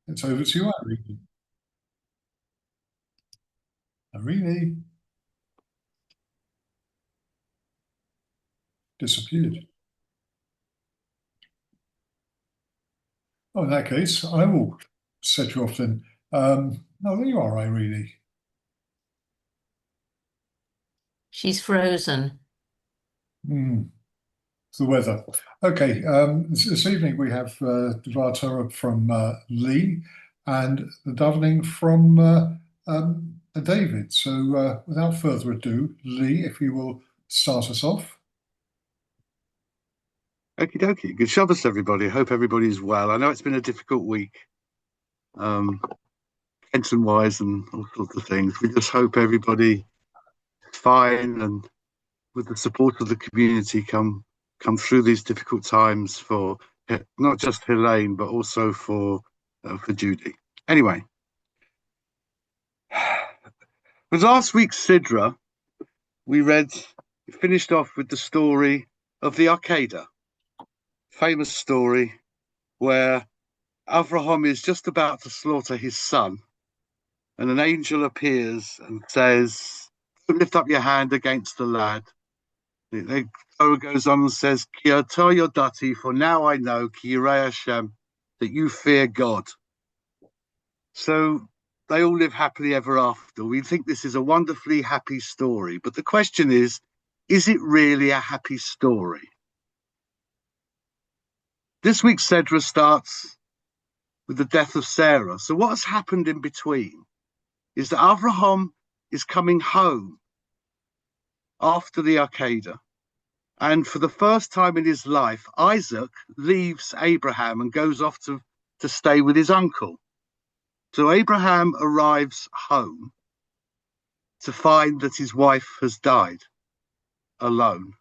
It's over to you, Irene. Irene disappeared. Oh, in that case, I will set you off then. No, there you are, Irene. She's frozen. Hmm, it's the weather. Okay, this evening we have the Torah from Leigh and the davening from David. So without further ado, Leigh, if you will start us off. Okie dokie. Good Shabbos, everybody. Hope everybody's well. I know it's been a difficult week, um, pension wise and all sorts of things. We just hope everybody is fine and with the support of the community come through these difficult times for not just Helene but also for Judy. Anyway, with last week's Sidra, we finished off with the story of the Arcada, famous story where Avraham is just about to slaughter his son, and an angel appears and says, "Lift up your hand against the lad." The Torah goes on and says, "Ki ato yodati," for now I know, Ki yirei Hashem, that you fear God. So they all live happily ever after. We think this is a wonderfully happy story, but the question is it really a happy story? This week's Sedra starts with the death of Sarah. So what has happened in between is that Avraham is coming home after the Arcada. And for the first time in his life, Isaac leaves Abraham and goes off to stay with his uncle. So Abraham arrives home to find that his wife has died alone.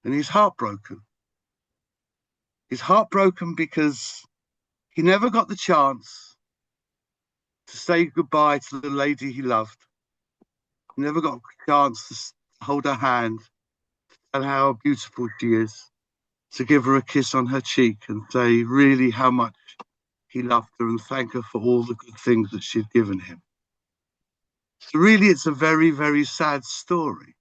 And he's heartbroken. He's heartbroken because he never got the chance to say goodbye to the lady he loved. He never got a chance to hold her hand and how beautiful she is, to give her a kiss on her cheek and say really how much he loved her and thank her for all the good things that she'd given him. So really, it's a very, very sad story.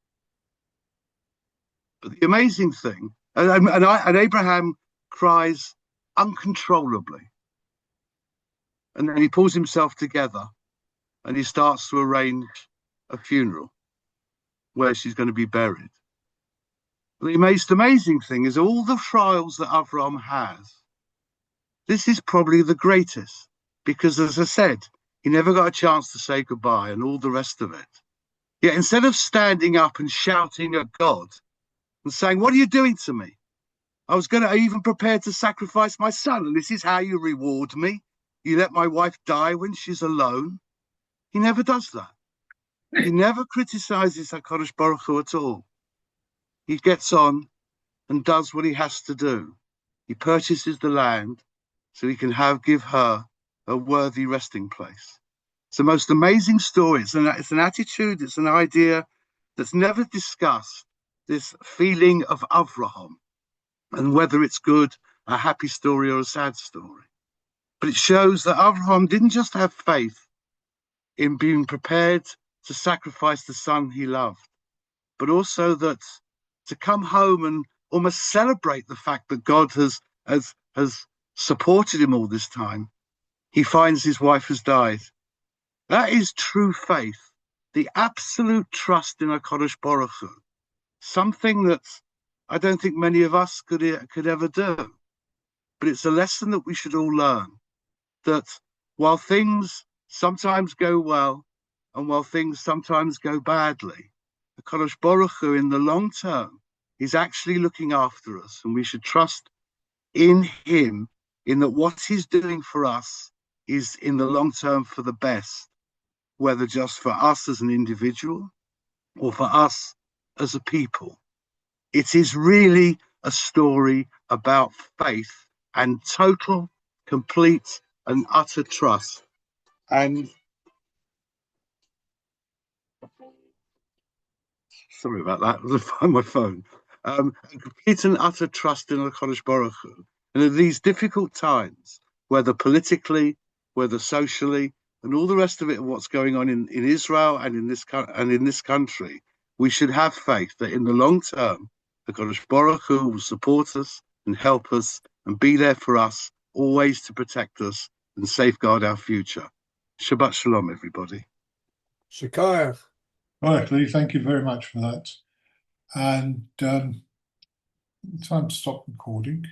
But the amazing thing, and Abraham cries uncontrollably. And then he pulls himself together and he starts to arrange a funeral where she's going to be buried. The most amazing thing is all the trials that Avram has. This is probably the greatest because, as I said, he never got a chance to say goodbye and all the rest of it. Yet instead of standing up and shouting at God and saying, "What are you doing to me? I even prepared to sacrifice my son, and this is how you reward me. You let my wife die when she's alone." He never does that. He never criticizes HaKadosh Baruch Hu at all. He gets on and does what he has to do. He purchases the land so he can give her a worthy resting place. It's the most amazing story. It's an attitude, it's an idea that's never discussed, this feeling of Avraham, and whether it's good, a happy story or a sad story. But it shows that Avraham didn't just have faith in being prepared to sacrifice the son he loved, but also that to come home and almost celebrate the fact that God has supported him all this time. He finds his wife has died. That is true faith, the absolute trust in HaKadosh Baruch Hu, something that I don't think many of us could ever do. But it's a lesson that we should all learn, that while things sometimes go well and while things sometimes go badly, HaKadosh Baruch Hu in the long term is actually looking after us, and we should trust in him, in that what he's doing for us is in the long term for the best, whether just for us as an individual or for us as a people. It is really a story about faith and total, complete, and utter trust. And sorry about that, I find my phone. Complete and utter trust in the HaKadosh Baruch Hu. And in these difficult times, whether politically, whether socially, and all the rest of it, what's going on in Israel and in this country, we should have faith that in the long term, the Kadosh Baruch Hu will support us and help us and be there for us, always to protect us and safeguard our future. Shabbat Shalom, everybody. Shikayach. All right, Leigh, thank you very much for that. And time to stop recording.